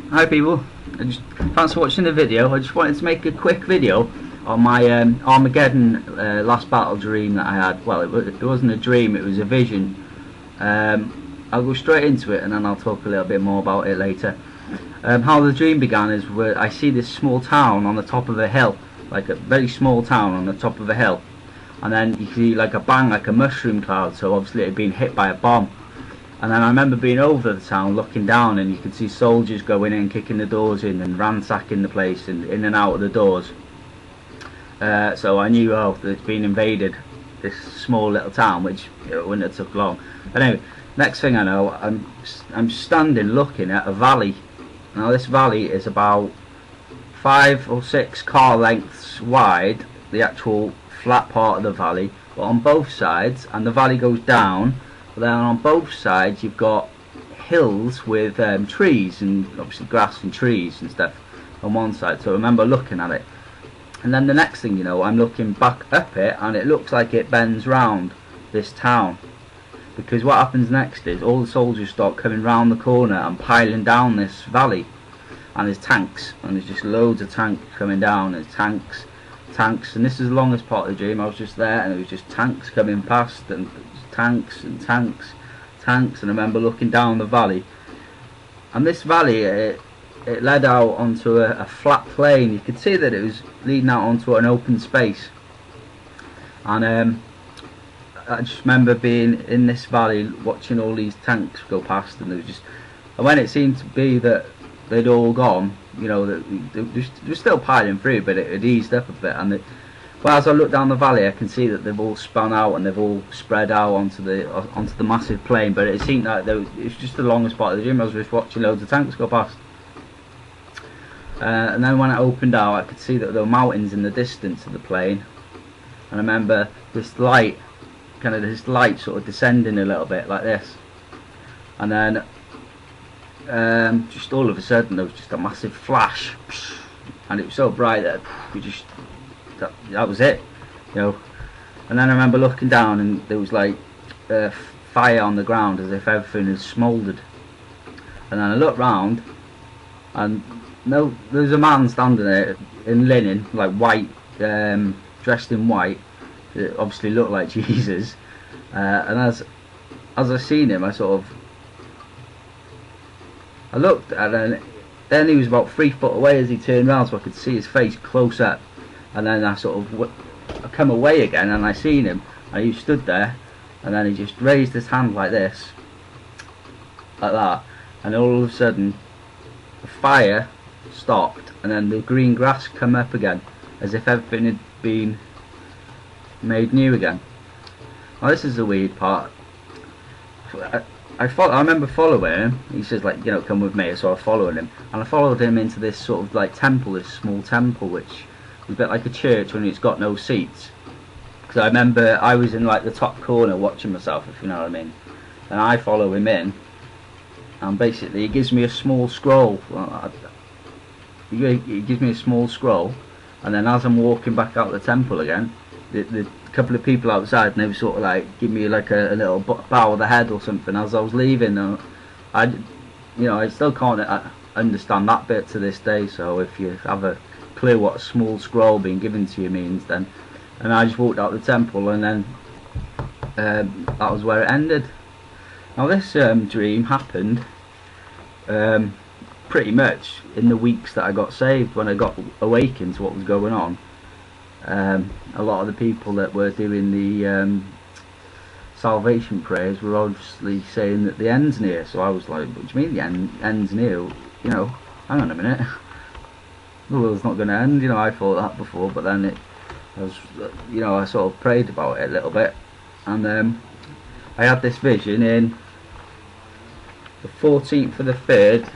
Hi people, thanks for watching the video. I just wanted to make a quick video on my Armageddon last battle dream that I had. Well, it wasn't a dream, it was a vision. I'll go straight into it and then I'll talk a little bit more about it later. How the dream began is where I see this small town on the top of a hill, like a very small town on the top of a hill, and then you see like a bang, like a mushroom cloud, so obviously it had been hit by a bomb. And then I remember being over the town looking down, and you could see soldiers going in, kicking the doors in and ransacking the place and in and out of the doors. So I knew, oh, it's been invaded, this small little town, which wouldn't have took long. But anyway, next thing I know, I'm standing looking at a valley. Now this valley is about 5 or 6 car lengths wide, the actual flat part of the valley, but on both sides, and the valley goes down. But then on both sides you've got hills with trees, and obviously grass and trees and stuff on one side. So I remember looking at it, and then the next thing you know, I'm looking back up it, and it looks like it bends round this town, because what happens next is all the soldiers start coming round the corner and piling down this valley, and there's tanks, and there's just loads of tanks coming down. There's tanks, and this is the longest part of the dream. I was just there and it was just tanks coming past, and tanks and tanks, and I remember looking down the valley, and this valley it led out onto a flat plain. You could see that it was leading out onto an open space, and I just remember being in this valley watching all these tanks go past, and there was just, and when it seemed to be that they'd all gone, you know, they were still piling through, but it had eased up a bit, and well, as I look down the valley, I can see that they've all spun out and they've all spread out onto the massive plain. But it seemed like it's just the longest part of the dream. I was just watching loads of tanks go past, and then when I opened out, I could see that there were mountains in the distance of the plain. And I remember this light, sort of descending a little bit like this, and then just all of a sudden there was just a massive flash, and it was so bright that we just. That was it, you know. And then I remember looking down, and there was like fire on the ground, as if everything had smouldered. And then I looked round, and no, there's a man standing there in linen, like white, dressed in white. It obviously looked like Jesus. And as I seen him, I looked, and then he was about 3 foot away as he turned around, so I could see his face close up. And then I I come away again, and I seen him, and he stood there, and then he just raised his hand like this, like that, and all of a sudden the fire stopped, and then the green grass come up again, as if everything had been made new again. Now this is the weird part. I remember following him. He says, like, you know, come with me, so I followed him, and I followed him into this sort of like temple, this small temple, which a bit like a church when it's got no seats. Because I remember I was in like the top corner watching myself, if you know what I mean. And I follow him in, and basically he gives me a small scroll. He gives me a small scroll, and then as I'm walking back out the temple again, the couple of people outside, and they were sort of like give me like a little bow of the head or something as I was leaving. I still can't understand that bit to this day. So if you have a clue what a small scroll being given to you means, then, and I just walked out the temple, and then that was where it ended. Now this dream happened pretty much in the weeks that I got saved, when I got awakened to what was going on. A lot of the people that were doing the salvation prayers were obviously saying that the end's near, so I was like, what do you mean the end's near? You know, hang on a minute, the world's not going to end, you know. I thought that before, but then I sort of prayed about it a little bit, and I had this vision in the 14th of the 3rd,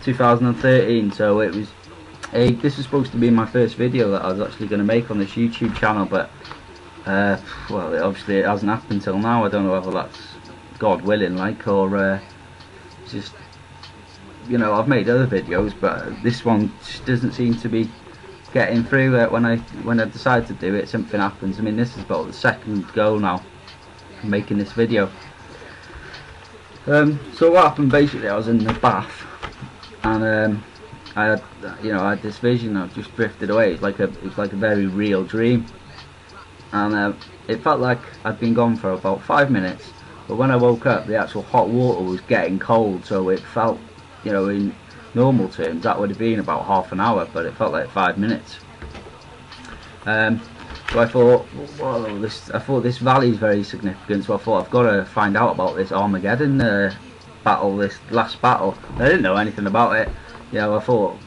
2013. So it was this was supposed to be my first video that I was actually going to make on this YouTube channel, but well, obviously it hasn't happened till now. I don't know whether that's God willing, like, or just, you know, I've made other videos, but this one just doesn't seem to be getting through. When I decide to do it, something happens. I mean, this is about the second go now making this video. So what happened basically, I was in the bath, and I had, I had this vision. I just drifted away. It was like a very real dream, and it felt like I'd been gone for about 5 minutes. But when I woke up, the actual hot water was getting cold, so it felt, in normal terms, that would have been about half an hour, but it felt like 5 minutes. So I thought, well, I thought this valley is very significant. So I thought I've got to find out about this Armageddon battle, this last battle. I didn't know anything about it. I thought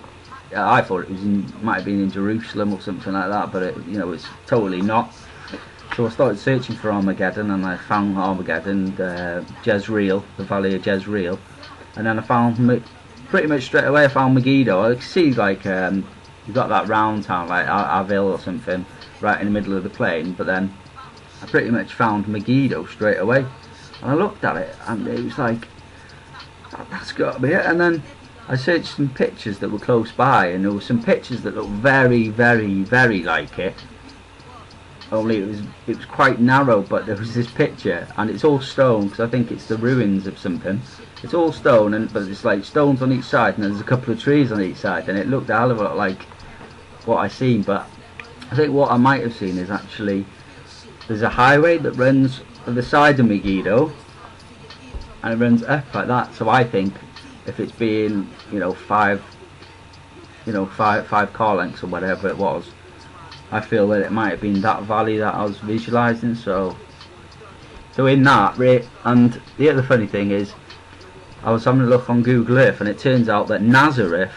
it was might have been in Jerusalem or something like that, but it's totally not. So I started searching for Armageddon, and I found Armageddon, Jezreel, the Valley of Jezreel, and then I found pretty much straight away. I found Megiddo. I could see like you've got that round town like Avil or something right in the middle of the plain, but then I pretty much found Megiddo straight away, and I looked at it and it was like, that's got to be it. And then I searched some pictures that were close by, and there were some pictures that looked very, very, very like it. Only it was quite narrow, but there was this picture, and it's all stone, because I think it's the ruins of something. It's all stone, but it's like stones on each side, and there's a couple of trees on each side, and it looked a hell of a lot like what I seen. But I think what I might have seen is actually there's a highway that runs on the side of Megiddo, and it runs up like that. So I think if it's being five car lengths or whatever it was, I feel that it might have been that valley that I was visualising. So in that, and the other funny thing is, I was having a look on Google Earth, and it turns out that Nazareth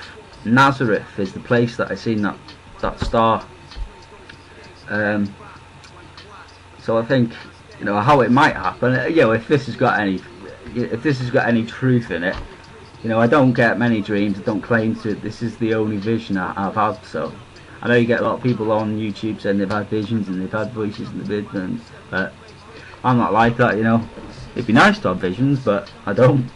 is the place that I seen that star. So I think how it might happen. If this has got any truth in it, I don't get many dreams. I don't claim to. This is the only vision I've had. So I know you get a lot of people on YouTube saying they've had visions and they've had voices in the visions, but I'm not like that. It'd be nice to have visions, but I don't.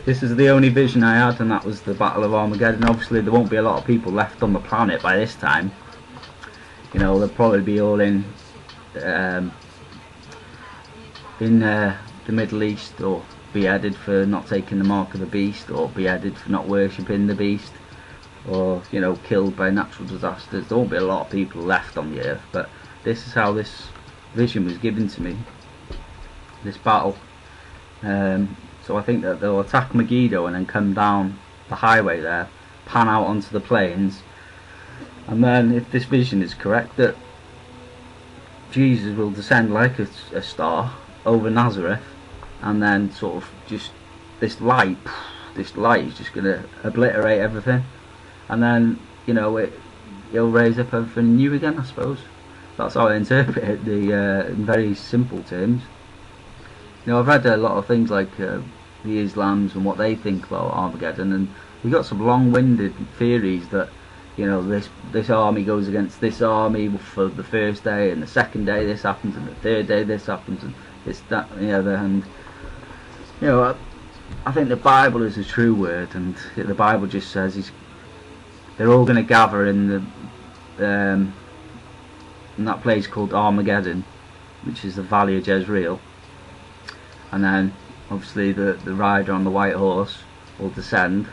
This is the only vision I had, and that was the Battle of Armageddon. Obviously, there won't be a lot of people left on the planet by this time. They'll probably be all in the Middle East, or beheaded for not taking the mark of the beast, or beheaded for not worshipping the beast, or killed by natural disasters. There won't be a lot of people left on the earth. But this is how this vision was given to me, this battle. So I think that they'll attack Megiddo and then come down the highway there, pan out onto the plains, and then if this vision is correct, that Jesus will descend like a star over Nazareth, and then sort of just this light is just going to obliterate everything, and then it'll raise up everything new again, I suppose. That's how I interpret it, in very simple terms. I've read a lot of things like the Islams and what they think about Armageddon, and we've got some long-winded theories that this army goes against this army for the first day, and the second day this happens, and the third day this happens, and this, that, and the other. And I think the Bible is a true word, and the Bible just says they're all going to gather in that place called Armageddon, which is the Valley of Jezreel. And then obviously the rider on the white horse will descend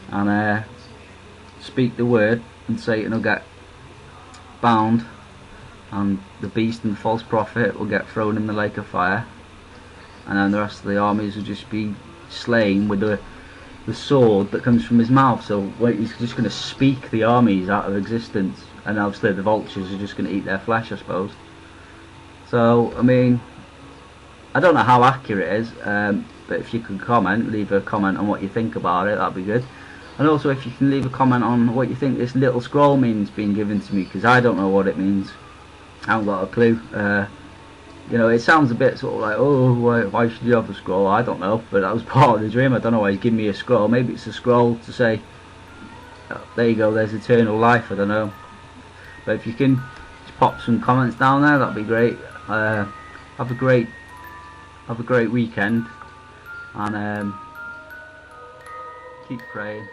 and speak the word, and Satan will get bound, and the beast and the false prophet will get thrown in the lake of fire, and then the rest of the armies will just be slain with the sword that comes from his mouth. So he's just going to speak the armies out of existence, and obviously the vultures are just going to eat their flesh, I suppose. So I mean, I don't know how accurate it is, but if you could leave a comment on what you think about it, that'd be good. And also if you can leave a comment on what you think this little scroll means being given to me, because I don't know what it means. I haven't got a clue. It sounds a bit sort of like, oh, why should you have a scroll? I don't know, but that was part of the dream. I don't know why he's giving me a scroll. Maybe it's a scroll to say, oh, there you go, there's eternal life. I don't know. But if you can just pop some comments down there, that'd be great. Have a great weekend, and keep praying.